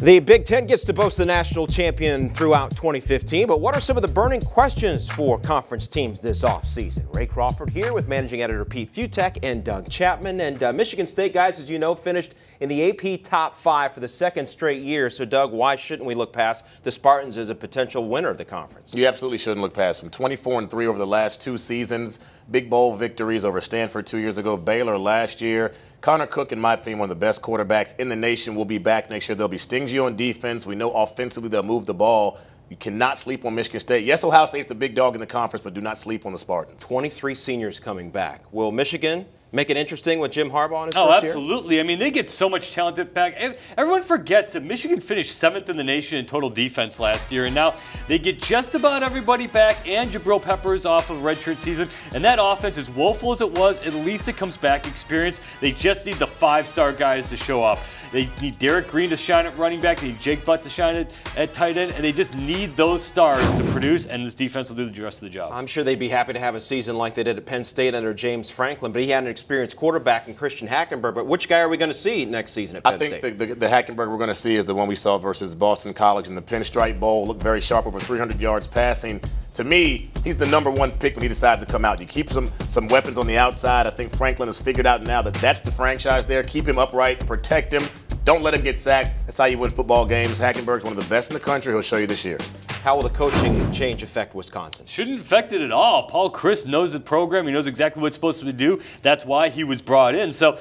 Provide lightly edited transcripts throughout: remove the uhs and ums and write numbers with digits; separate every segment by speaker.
Speaker 1: The Big Ten gets to boast the national champion throughout 2015, but what are some of the burning questions for conference teams this offseason? Ray Crawford here with managing editor Pete Fiutak and Doug Chapman. And Michigan State, guys, as you know, finished in the AP top 5 for the second straight year. So, Doug, why shouldn't we look past the Spartans as a potential winner of the conference?
Speaker 2: You absolutely shouldn't look past them. 24-3 over the last 2 seasons. Big bowl victories over Stanford 2 years ago, Baylor last year. Connor Cook, in my opinion, one of the best quarterbacks in the nation, will be back next year. They'll be stingy on defense. We know offensively they'll move the ball. You cannot sleep on Michigan State. Yes, Ohio State's the big dog in the conference, but do not sleep on the Spartans. 23 seniors coming back. Will Michigan make it interesting with Jim Harbaugh in his first year?
Speaker 3: Oh, absolutely. I mean, they get so much talent back. Everyone forgets that Michigan finished 7th in the nation in total defense last year, and now they get just about everybody back and Jabril Peppers off of redshirt season. And that offense, as woeful as it was, at least it comes back experience. They just need the 5-star guys to show up. They need Derek Green to shine at running back. They need Jake Butt to shine at tight end. And they just need those stars to produce, and this defense will do the rest of the job.
Speaker 1: I'm sure they'd be happy to have a season like they did at Penn State under James Franklin, but he had an experienced quarterback in Christian Hackenberg. But which guy are we going to see next season at Penn State?
Speaker 2: I think the Hackenberg we're going to see is the one we saw versus Boston College in the Pinstripe Bowl. Looked very sharp, over 300 yards passing. To me, he's the #1 pick when he decides to come out. You keep some weapons on the outside. I think Franklin has figured out now that that's the franchise there. Keep him upright, protect him. Don't let him get sacked. That's how you win football games. Hackenberg's one of the best in the country. He'll show you this year.
Speaker 1: How will the coaching change affect Wisconsin?
Speaker 3: Shouldn't affect it at all. Paul Chryst knows the program. He knows exactly what it's supposed to do. That's why he was brought in. So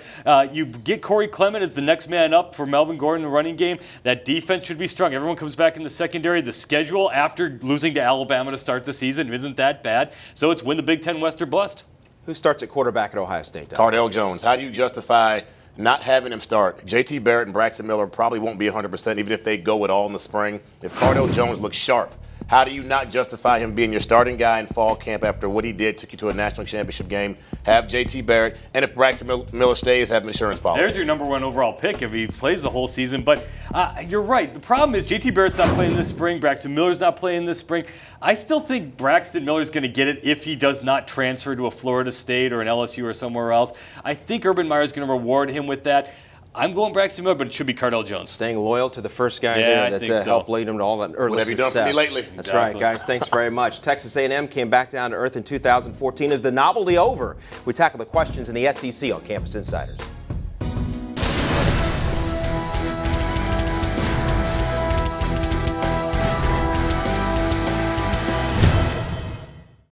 Speaker 3: you get Corey Clement as the next man up for Melvin Gordon in the running game. That defense should be strong. Everyone comes back in the secondary. The schedule after losing to Alabama to start the season isn't that bad. So it's win the Big Ten West or bust.
Speaker 1: Who starts at quarterback at Ohio State?
Speaker 2: Cardale Jones. How do you justify not having him start? J.T. Barrett and Braxton Miller probably won't be 100% even if they go at all in the spring. If Cardale Jones looks sharp, how do you not justify him being your starting guy in fall camp after what he did, took you to a national championship game? Have J.T. Barrett, and if Braxton Miller stays, have insurance policies.
Speaker 3: There's your #1 overall pick if he plays the whole season. But you're right. The problem is J.T. Barrett's not playing this spring. Braxton Miller's not playing this spring. I still think Braxton Miller's going to get it if he does not transfer to a Florida State or an LSU or somewhere else. I think Urban Meyer's going to reward him with that. I'm going Braxton Miller, but it should be Cardale Jones.
Speaker 1: Staying loyal to the first guy there that helped lead him to all that early success.
Speaker 2: What have you done for me lately?
Speaker 1: That's right, guys. Thanks very much. Texas A&M came back down to earth in 2014. Is the novelty over? We tackle the questions in the SEC on Campus Insiders.